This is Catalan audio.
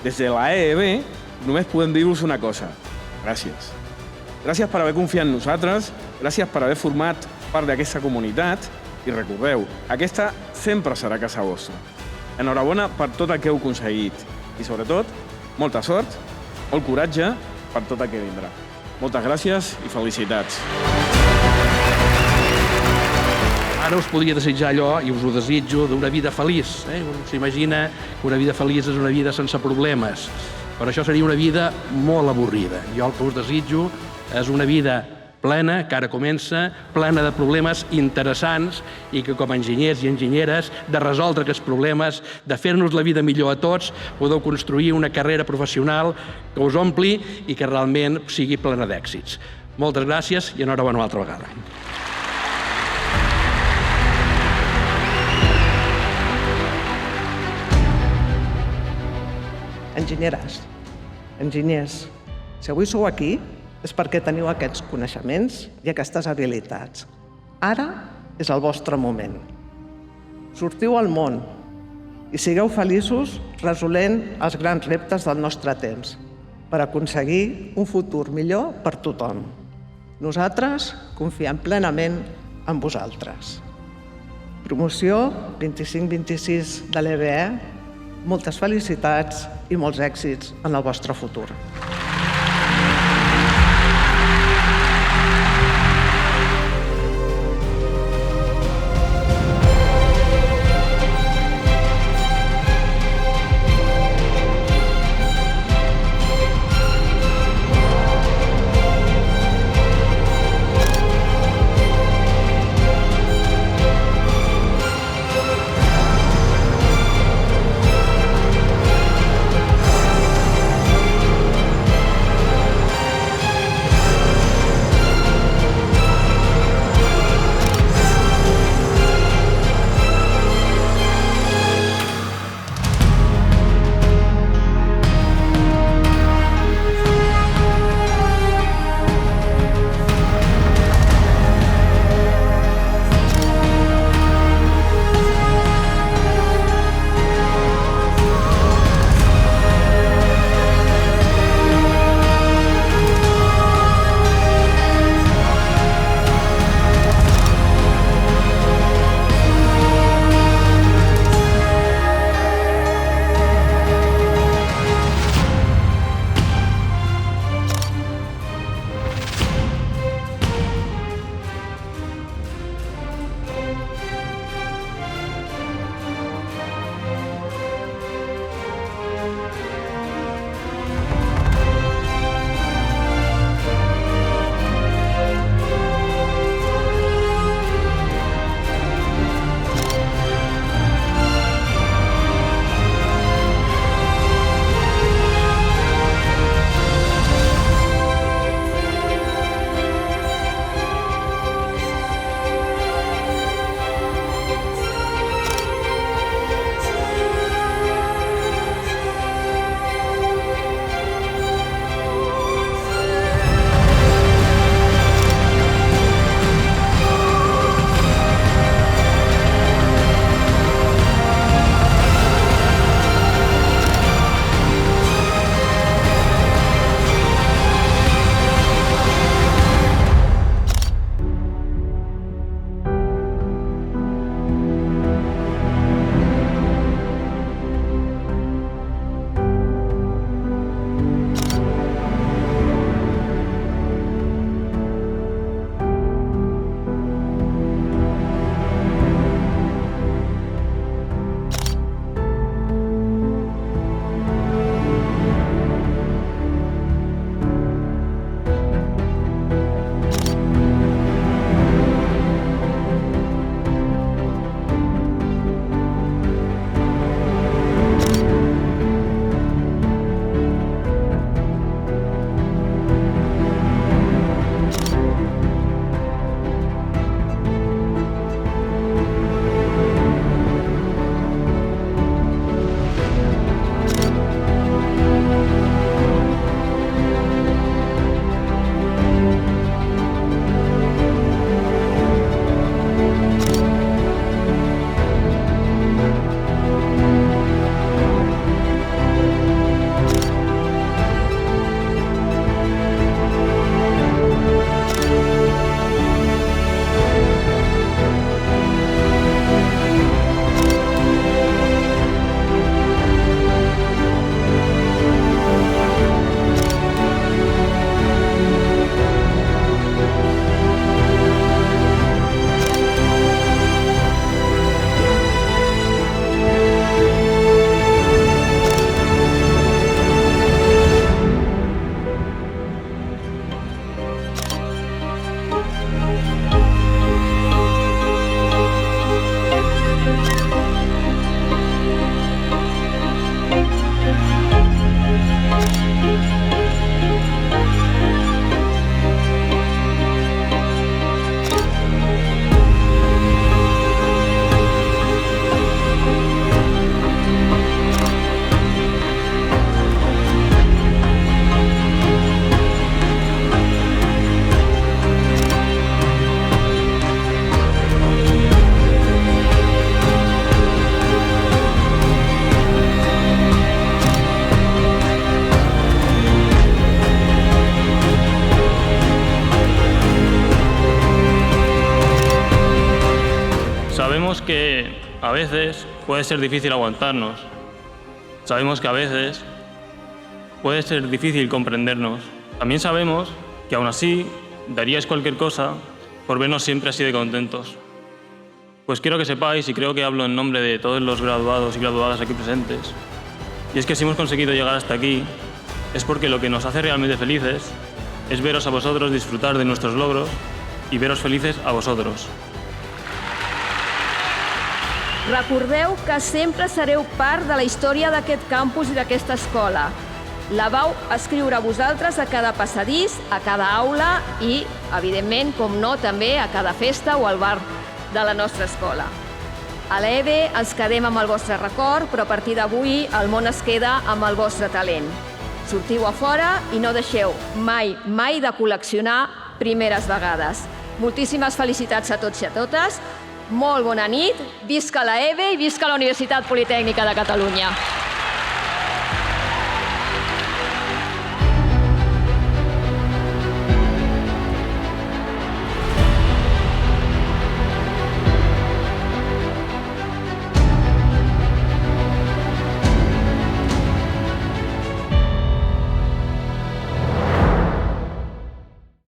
Des de la EEB només podem dir-vos una cosa. Gràcies. Gràcies per haver confiat en nosaltres, gràcies per haver format part d'aquesta comunitat i recordeu, aquesta sempre serà casa vostra. Enhorabona per tot el que heu aconseguit i, sobretot, molta sort, molt coratge per tot el que vindrà. Moltes gràcies i felicitats. Ara us podria desitjar allò, i us ho desitjo, d'una vida feliç. Un s'imagina que una vida feliç és una vida sense problemes, però això seria una vida molt avorrida. Jo el que us desitjo és una vida plena, que ara comença, plena de problemes interessants i que com a enginyers i enginyeres de resoldre aquests problemes, de fer-nos la vida millor a tots, podeu construir una carrera professional que us ompli i que realment sigui plena d'èxits. Moltes gràcies i enhorabona una altra vegada. Enginyeres, enginyers, si avui sou aquí és perquè teniu aquests coneixements i aquestes habilitats. Ara és el vostre moment. Sortiu al món i sigueu feliços resolent els grans reptes del nostre temps per aconseguir un futur millor per tothom. Nosaltres confiem plenament en vosaltres. Promoció 25-26 de l'EBE, moltes felicitats i molts èxits en el vostre futur. que a veces puede ser difícil aguantarnos. Sabemos que a veces puede ser difícil comprendernos. También sabemos que aún así daríais cualquier cosa por vernos siempre así de contentos. Pues quiero que sepáis, y creo que hablo en nombre de todos los graduados y graduadas aquí presentes, y es que si hemos conseguido llegar hasta aquí, es porque lo que nos hace realmente felices es veros a vosotros disfrutar de nuestros logros i veros felices a vosotros. Recordeu que sempre sereu part de la història d'aquest campus i d'aquesta escola. La vau escriure vosaltres a cada passadís, a cada aula i, evidentment, com no, també a cada festa o al bar de la nostra escola. A l'EVE ens quedem amb el vostre record, però a partir d'avui el món es queda amb el vostre talent. Sortiu a fora i no deixeu mai, mai de col·leccionar primeres vegades. Moltíssimes felicitats a tots i a totes. Molt bona nit, visca la EVE i visca la Universitat Politècnica de Catalunya.